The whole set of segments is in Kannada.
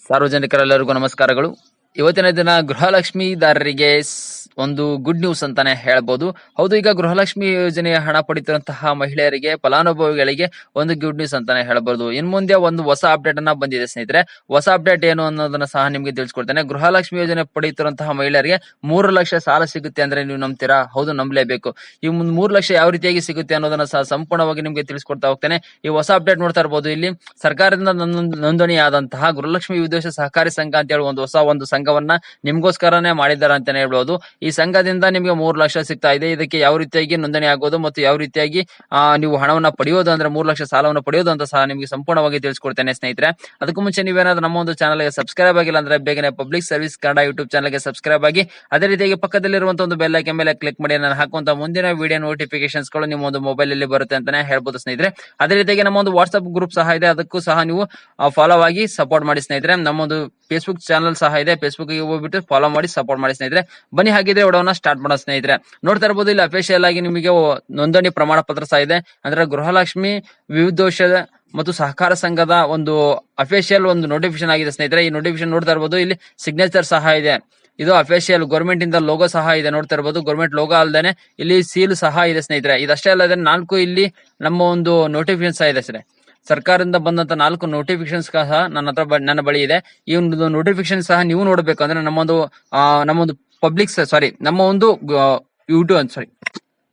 ಸಾರ್ವಜನಿಕರೆಲ್ಲರಿಗೂ ನಮಸ್ಕಾರಗಳು. ಇವತ್ತಿನ ದಿನ ಗೃಹಲಕ್ಷ್ಮಿದಾರರಿಗೆ ಒಂದು ಗುಡ್ ನ್ಯೂಸ್ ಅಂತಾನೆ ಹೇಳ್ಬೋದು. ಹೌದು, ಈಗ ಗೃಹಲಕ್ಷ್ಮಿ ಯೋಜನೆಯ ಹಣ ಪಡಿತಿರುವಂತಹ ಮಹಿಳೆಯರಿಗೆ, ಫಲಾನುಭವಿಗಳಿಗೆ ಒಂದು ಗುಡ್ ನ್ಯೂಸ್ ಅಂತಾನೆ ಹೇಳ್ಬೋದು. ಇನ್ ಮುಂದೆ ಒಂದು ಹೊಸ ಅಪ್ಡೇಟ್ ಅನ್ನ ಬಂದಿದೆ ಸ್ನೇಹಿತರೆ. ಹೊಸ ಅಪ್ಡೇಟ್ ಏನು ಅನ್ನೋದನ್ನ ಸಹ ನಿಮ್ಗೆ ತಿಳಿಸ್ಕೊಡ್ತೇನೆ. ಗೃಹಲಕ್ಷ್ಮಿ ಯೋಜನೆ ಪಡೆಯುತ್ತಿರುವಂತಹ ಮಹಿಳೆಯರಿಗೆ 3 ಲಕ್ಷ ಸಾಲ ಸಿಗುತ್ತೆ ಅಂದ್ರೆ ನೀವು ನಂಬ್ತೀರಾ? ಹೌದು, ನಂಬಲೇಬೇಕು. ಈ 3 ಲಕ್ಷ ಯಾವ ರೀತಿಯಾಗಿ ಸಿಗುತ್ತೆ ಅನ್ನೋದನ್ನ ಸಹ ಸಂಪೂರ್ಣವಾಗಿ ನಿಮ್ಗೆ ತಿಳಿಸ್ಕೊಡ್ತಾ ಹೋಗ್ತೇನೆ. ಈ ಹೊಸ ಅಪ್ಡೇಟ್ ನೋಡ್ತಾ ಇರಬಹುದು. ಇಲ್ಲಿ ಸರ್ಕಾರದಿಂದ ನೋಂದಣಿಯಾದಂತಹ ಗೃಹಲಕ್ಷ್ಮಿ ವಿದೇಶ ಸಹಕಾರಿ ಸಂಘ ಅಂತ ಹೇಳಿ ಒಂದು ಸಂಘವನ್ನ ನಿಮ್ಗೋಸ್ಕರನೇ ಮಾಡಿದ್ದಾರೆ ಅಂತಾನೆ ಹೇಳ್ಬೋದು. ಈ ಸಂಘದಿಂದ ನಿಮ್ಗೆ 3 ಲಕ್ಷ ಸಿಗ್ತಾ ಇದೆ. ಇದಕ್ಕೆ ಯಾವ ರೀತಿಯಾಗಿ ನೋಂದಣಿ ಆಗೋದು ಮತ್ತು ಯಾವ ರೀತಿಯಾಗಿ ನೀವು ಹಣವನ್ನ ಪಡೆಯೋದು, ಅಂದ್ರೆ 3 ಲಕ್ಷ ಸಾಲವನ್ನು ಪಡೆಯೋದು ಅಂತ ಸಹ ನಿಮ್ಗೆ ಸಂಪೂರ್ಣವಾಗಿ ತಿಳಿಸ್ಕೊಡ್ತೇನೆ ಸ್ನೇಹಿತರೆ. ಅದಕ್ಕೂ ಮುಂಚೆ ನೀವೇನಾದ್ರೂ ನಮ್ಮ ಒಂದು ಚಾನಲ್ಗೆ ಸಬ್ಸ್ಕ್ರೈಬ್ ಆಗಿಲ್ಲ ಅಂದ್ರೆ ಬೇಗನೆ ಪಬ್ಲಿಕ್ ಸರ್ವಿಸ್ ಕನ್ನಡ ಯೂಟ್ಯೂಬ್ ಚಾನಲ್ಗೆ ಸಬ್ಸ್ಕ್ರೈಬ್ ಆಗಿ, ಅದೇ ರೀತಿಯಾಗಿ ಪಕ್ಕದಲ್ಲಿರುವಂತಹ ಒಂದು ಬೆಲ್ ಐಕಾನ್ ಮೇಲೆ ಕ್ಲಿಕ್ ಮಾಡಿ ನಾನು ಹಾಕುವಂತ ಮುಂದಿನ ವಿಡಿಯೋ ನೋಟಿಫಿಕೇಶನ್ಸ್ ಗಳು ನಿಮ್ಮ ಒಂದು ಮೊಬೈಲ್ ಅಲ್ಲಿ ಬರುತ್ತೆ ಅಂತಾನೆ ಹೇಳ್ಬೋದು ಸ್ನೇಹಿತರೆ. ಅದೇ ರೀತಿಯಾಗಿ ನಮ್ಮ ಒಂದು ವಾಟ್ಸ್ಆಪ್ ಗ್ರೂಪ್ ಸಹ ಇದೆ, ಅದಕ್ಕೂ ಸಹ ನೀವು ಫಾಲೋ ಆಗಿ ಸಪೋರ್ಟ್ ಮಾಡಿ ಸ್ನೇಹಿತರೆ. ನಮ್ಮೊಂದು ಫೇಸ್ಬುಕ್ ಚಾನಲ್ ಸಹ ಇದೆ, ಫೇಸ್ಬುಕ್ ಗೆ ಹೋಗ್ಬಿಟ್ಟು ಫಾಲೋ ಮಾಡಿ ಸಪೋರ್ಟ್ ಮಾಡಿ ಸ್ನೇಹಿತರೆ. ಬನ್ನಿ ಹಾಗಿದ್ರೆ ವಿಡಿಯೋನ ಸ್ಟಾರ್ಟ್ ಮಾಡೋ ಸ್ನೇಹಿತರೆ. ನೋಡ್ತಾ ಇರಬಹುದು, ಇಲ್ಲಿ ಅಫಿಷಿಯಲ್ ಆಗಿ ನಿಮಗೆ ನೋಂದಣಿ ಪ್ರಮಾಣ ಪತ್ರ ಸಹ ಇದೆ. ಅಂದ್ರೆ ಗೃಹಲಕ್ಷ್ಮಿ ವಿವಿಧೋಶ ಮತ್ತು ಸಹಕಾರ ಸಂಘದ ಒಂದು ಅಫಿಷಿಯಲ್ ಒಂದು ನೋಟಿಫಿಕೇಶನ್ ಆಗಿದೆ ಸ್ನೇಹಿತರೆ. ಈ ನೋಟಿಫಿಕೇಶನ್ ನೋಡ್ತಾ ಇರಬಹುದು, ಇಲ್ಲಿ ಸಿಗ್ನೇಚರ್ ಸಹ ಇದೆ. ಇದು ಅಫಿಷಿಯಲ್ ಗೌರ್ಮೆಂಟ್ ಇಂದ ಲೋಗೋ ಸಹ ಇದೆ, ನೋಡ್ತಾ ಇರಬಹುದು. ಗೌರ್ಮೆಂಟ್ ಲೋಗೋ ಅಲ್ಲದೆ ಇಲ್ಲಿ ಸೀಲ್ ಸಹ ಇದೆ ಸ್ನೇಹಿತರೆ. ಇದಷ್ಟೇ ಅಲ್ಲದೆ 4 ಇಲ್ಲಿ ನಮ್ಮ ಒಂದು ನೋಟಿಫಿಕೇಶನ್ ಸಹ ಇದೆ ಸರ್. ಸರ್ಕಾರದಿಂದ ಬಂದಂತ 4 ನೋಟಿಫಿಕೇಶನ್ ಸಹ ನನ್ನ ಬಳಿ ಇದೆ. ಈ ಒಂದು ನೋಟಿಫಿಕೇಶನ್ ಸಹ ನೀವು ನೋಡಬೇಕಂದ್ರೆ ನಮ್ಮೊಂದು ನಮ್ಮ ಒಂದು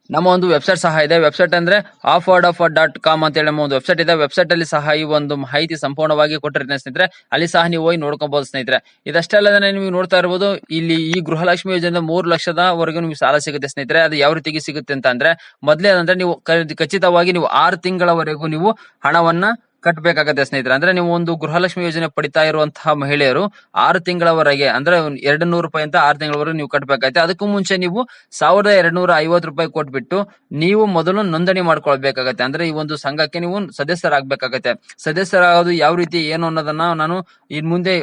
ನಮ್ಮ ಒಂದು ವೆಬ್ಸೈಟ್ ಸಹ ಇದೆ. ವೆಬ್ಸೈಟ್ ಅಂದ್ರೆ affordoffer.com ಅಂತ ಹೇಳಿ ನಮ್ಮ ಒಂದು ವೆಬ್ಸೈಟ್ ಇದೆ. ವೆಬ್ಸೈಟ್ ಅಲ್ಲಿ ಸಹ ಈ ಒಂದು ಮಾಹಿತಿ ಸಂಪೂರ್ಣವಾಗಿ ಕೊಟ್ಟಿರ್ತೇನೆ ಸ್ನೇಹಿತರೆ. ಅಲ್ಲಿ ಸಹ ನೀವು ಹೋಗಿ ನೋಡ್ಕೊಬಹುದು ಸ್ನೇಹಿತರೆ. ಇದಷ್ಟೇ ಅಲ್ಲದೆ ನೀವು ನೋಡ್ತಾ ಇರಬಹುದು, ಇಲ್ಲಿ ಈ ಗೃಹಲಕ್ಷ್ಮಿ ಯೋಜನೆ 3 ಲಕ್ಷದವರೆಗೂ ನಿಮ್ಗೆ ಸಾಲ ಸಿಗುತ್ತೆ ಸ್ನೇಹಿತರೆ. ಅದು ಯಾವ ರೀತಿಗೆ ಸಿಗುತ್ತೆ ಅಂತ ಅಂದ್ರೆ, ಮೊದಲೇ ಅಂದ್ರೆ ನೀವು ಖಚಿತವಾಗಿ ನೀವು 6 ತಿಂಗಳವರೆಗೂ ನೀವು ಹಣವನ್ನ ಕಟ್ಟಬೇಕಾಗತ್ತೆ ಸ್ನೇಹಿತರೆ. ಅಂದ್ರೆ ನೀವು ಒಂದು ಗೃಹಲಕ್ಷ್ಮಿ ಯೋಜನೆ ಪಡಿತಾ ಇರುವಂತಹ ಮಹಿಳೆಯರು 6 ತಿಂಗಳವರೆಗೆ, ಅಂದ್ರೆ 200 ರೂಪಾಯಿ ಅಂತ 6 ತಿಂಗಳವರೆಗೆ ನೀವು ಕಟ್ಟಬೇಕಾಗುತ್ತೆ. ಅದಕ್ಕೂ ಮುಂಚೆ ನೀವು 1250 ರೂಪಾಯಿ ಕೊಟ್ಬಿಟ್ಟು ನೀವು ಮೊದಲು ನೋಂದಣಿ ಮಾಡ್ಕೊಳ್ಬೇಕಾಗತ್ತೆ. ಅಂದ್ರೆ ಈ ಒಂದು ಸಂಘಕ್ಕೆ ನೀವು ಸದಸ್ಯರಾಗಬೇಕಾಗತ್ತೆ. ಸದಸ್ಯರಾಗೋದು ಯಾವ ರೀತಿ ಏನು ಅನ್ನೋದನ್ನ ನಾನು ಇನ್ ಮುಂದೆ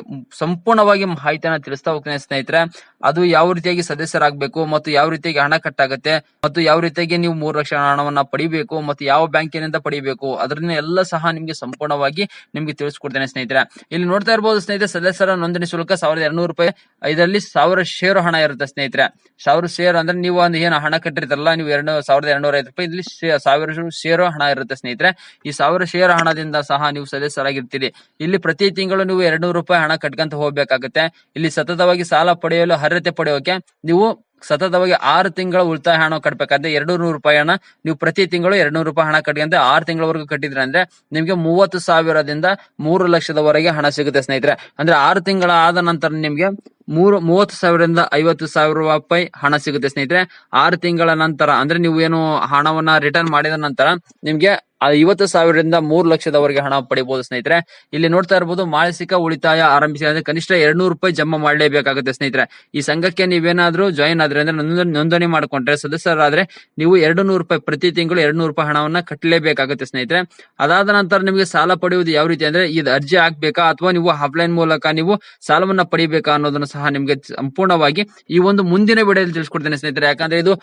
ಸಂಪೂರ್ಣವಾಗಿ ಮಾಹಿತಿಯನ್ನ ತಿಳಿಸ್ತಾ ಹೋಗ್ತೇನೆ ಸ್ನೇಹಿತರೆ. ಅದು ಯಾವ ರೀತಿಯಾಗಿ ಸದಸ್ಯರಾಗಬೇಕು ಮತ್ತು ಯಾವ ರೀತಿಯಾಗಿ ಹಣ ಕಟ್ಟಾಗತ್ತೆ ಮತ್ತು ಯಾವ ರೀತಿಯಾಗಿ ನೀವು 3 ಲಕ್ಷ ಹಣವನ್ನ ಪಡಿಬೇಕು ಮತ್ತು ಯಾವ ಬ್ಯಾಂಕಿನಿಂದ ಪಡಿಬೇಕು, ಅದನ್ನ ಎಲ್ಲ ಸಹ ನಿಮ್ಗೆ ಸಂಪೂರ್ಣವಾಗಿ ನಿಮ್ಗೆ ತಿಳಿಸ್ಕೊಡ್ತೇನೆ ಸ್ನೇಹಿತರೆ. ಇಲ್ಲಿ ನೋಡ್ತಾ ಇರಬಹುದು ಸ್ನೇಹಿತರೆ, ಸದಸ್ಯರ ನೋಂದಣಿ ಶುಲ್ಕ 1200 ರೂಪಾಯಿ. ಇದರಲ್ಲಿ 1000 ಶೇರು ಹಣ ಇರುತ್ತೆ ಸ್ನೇಹಿತರೆ. 1000 ಶೇರ್ ಅಂದ್ರೆ ನೀವು ಒಂದು ಏನು ಹಣ ಕಟ್ಟಿರ್ತಾರಲ್ಲ, ನೀವು 1250 ರೂಪಾಯಿ, ಇಲ್ಲಿ 1000 ಶೇರು ಹಣ ಇರುತ್ತೆ ಸ್ನೇಹಿತರೆ. ಈ 1000 ಶೇರು ಹಣದಿಂದ ಸಹ ನೀವು ಸದಸ್ಯರಾಗಿರ್ತೀರಿ. ಇಲ್ಲಿ ಪ್ರತಿ ತಿಂಗಳು ನೀವು 200 ರೂಪಾಯಿ ಹಣ ಕಟ್ಕೊಂತ ಹೋಗ್ಬೇಕಾಗುತ್ತೆ. ಇಲ್ಲಿ ಸತತವಾಗಿ ಸಾಲ ಪಡೆಯಲು ಅರ್ಹತೆ ಪಡೆಯೋಕೆ ನೀವು ಸತತವಾಗಿ 6 ತಿಂಗಳ ಉಳಿತಾಯ ಹಣ ಕಟ್ಟಬೇಕಾದ್ರೆ 200 ರೂಪಾಯಿ ಹಣ ನೀವು ಪ್ರತಿ ತಿಂಗಳು 200 ರೂಪಾಯಿ ಹಣ ಕಟ್ಟಿದಂತೆ 6 ತಿಂಗಳವರೆಗೂ ಕಟ್ಟಿದ್ರೆ ಅಂದ್ರೆ ನಿಮ್ಗೆ 30,000ದಿಂದ 3 ಲಕ್ಷದವರೆಗೆ ಹಣ ಸಿಗುತ್ತೆ ಸ್ನೇಹಿತರೆ. ಅಂದ್ರೆ 6 ತಿಂಗಳ ಆದ ನಂತರ ನಿಮ್ಗೆ 30,000ರಿಂದ 50,000 ರೂಪಾಯಿ ಹಣ ಸಿಗುತ್ತೆ ಸ್ನೇಹಿತರೆ. 6 ತಿಂಗಳ ನಂತರ ಅಂದ್ರೆ ನೀವು ಏನು ಹಣವನ್ನ ರಿಟರ್ನ್ ಮಾಡಿದ ನಂತರ ನಿಮ್ಗೆ 50,000ರಿಂದ 3 ಲಕ್ಷದವರೆಗೆ ಹಣ ಪಡಿಬಹುದು ಸ್ನೇಹಿತರೆ. ಇಲ್ಲಿ ನೋಡ್ತಾ ಇರಬಹುದು, ಮಾನಸಿಕ ಉಳಿತಾಯ ಆರಂಭಿಸಿದ್ರೆ ಕನಿಷ್ಠ 200 ರೂಪಾಯಿ ಜಮಾ ಮಾಡಲೇಬೇಕಾಗುತ್ತೆ ಸ್ನೇಹಿತರೆ. ಈ ಸಂಘಕ್ಕೆ ನೀವೇನಾದ್ರೂ ಜಾಯಿನ್ ಆದ್ರೆ ಅಂದ್ರೆ ನೋಂದಣಿ ಮಾಡ್ಕೊಂಡ್ರೆ, ಸದಸ್ಯರಾದ್ರೆ ನೀವು 200 ರೂಪಾಯಿ ಪ್ರತಿ ತಿಂಗಳು 200 ರೂಪಾಯಿ ಹಣವನ್ನ ಕಟ್ಟಲೇಬೇಕಾಗುತ್ತೆ ಸ್ನೇಹಿತರೆ. ಅದಾದ ನಂತರ ನಿಮಗೆ ಸಾಲ ಪಡೆಯುವುದು ಯಾವ ರೀತಿ ಅಂದ್ರೆ, ಇದು ಅರ್ಜಿ ಹಾಕ್ಬೇಕಾ ಅಥವಾ ನೀವು ಆಫ್ಲೈನ್ ಮೂಲಕ ನೀವು ಸಾಲವನ್ನ ಪಡಿಬೇಕಾ ಅನ್ನೋದನ್ನು ಸಹ ನಿಮ್ಗೆ ಸಂಪೂರ್ಣವಾಗಿ ಈ ಒಂದು ಮುಂದಿನ ವಿಡಿಯೋದಲ್ಲಿ ತಿಳಿಸ್ಕೊಡ್ತೇನೆ ಸ್ನೇಹಿತರೆ. ಯಾಕಂದ್ರೆ ಇದು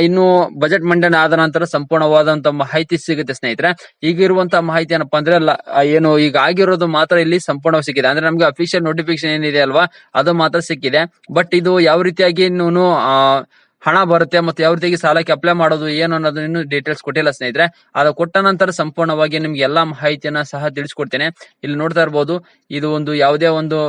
ಇನ್ನು ಬಜೆಟ್ ಮಂಡನೆ ಆದ ನಂತರ ಸಂಪೂರ್ಣವಾದಂತಹ ಮಾಹಿತಿ ಸಿಗುತ್ತೆ ಸ್ನೇಹಿತರೆ. ಈಗ ಇರುವಂತಹ ಮಾಹಿತಿ ಏನಪ್ಪಾ ಅಂದ್ರೆ, ಏನು ಈಗ ಆಗಿರೋದು ಮಾತ್ರ ಇಲ್ಲಿ ಸಂಪೂರ್ಣವಾಗಿ ಸಿಕ್ಕಿದೆ. ಅಂದ್ರೆ ನಮ್ಗೆ ಅಫಿಷಿಯಲ್ ನೋಟಿಫಿಕೇಶನ್ ಏನಿದೆ ಅಲ್ವಾ, ಅದು ಮಾತ್ರ ಸಿಕ್ಕಿದೆ. ಬಟ್ ಇದು ಯಾವ ರೀತಿಯಾಗಿ ಹಣ ಬರುತ್ತೆ ಮತ್ತು ಯಾವ ರೀತಿಯಾಗಿ ಸಾಲಕ್ಕೆ ಅಪ್ಲೈ ಮಾಡೋದು ಏನು ಅನ್ನೋದು ಇನ್ನು ಡೀಟೇಲ್ಸ್ ಕೊಟ್ಟಿಲ್ಲ ಸ್ನೇಹಿತರೆ. ಅದು ಕೊಟ್ಟ ನಂತರ ಸಂಪೂರ್ಣವಾಗಿ ನಿಮ್ಗೆ ಎಲ್ಲಾ ಮಾಹಿತಿಯನ್ನ ಸಹ ತಿಳಿಸ್ಕೊಡ್ತೇನೆ. ಇಲ್ಲಿ ನೋಡ್ತಾ ಇರಬಹುದು, ಇದು ಒಂದು ಯಾವುದೇ ಒಂದು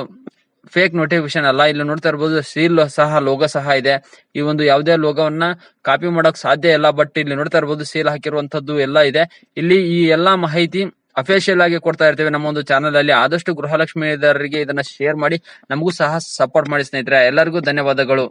ಫೇಕ್ ನೋಟಿಫಿಕೇಶನ್ ಅಲ್ಲ. ಇಲ್ಲಿ ನೋಡ್ತಾ ಇರಬಹುದು, ಸೀಲ್ ಸಹ ಲೋಗೋ ಸಹ ಇದೆ. ಈ ಒಂದು ಯಾವುದೇ ಲೋಗೋವನ್ನ ಕಾಪಿ ಮಾಡಕ್ ಸಾಧ್ಯ ಇಲ್ಲ. ಬಟ್ ಇಲ್ಲಿ ನೋಡ್ತಾ ಇರಬಹುದು, ಸೀಲ್ ಹಾಕಿರುವಂತದ್ದು ಎಲ್ಲ ಇದೆ. ಇಲ್ಲಿ ಈ ಎಲ್ಲಾ ಮಾಹಿತಿ ಅಫಿಷಿಯಲ್ ಆಗಿ ಕೊಡ್ತಾ ಇರ್ತೇವೆ ನಮ್ಮ ಒಂದು ಚಾನಲ್ ಅಲ್ಲಿ. ಆದಷ್ಟು ಗೃಹಲಕ್ಷ್ಮಿದಾರರಿಗೆ ಇದನ್ನ ಶೇರ್ ಮಾಡಿ, ನಮಗೂ ಸಹ ಸಪೋರ್ಟ್ ಮಾಡಿ ಸ್ನೇಹಿತರೆ. ಎಲ್ಲರಿಗೂ ಧನ್ಯವಾದಗಳು.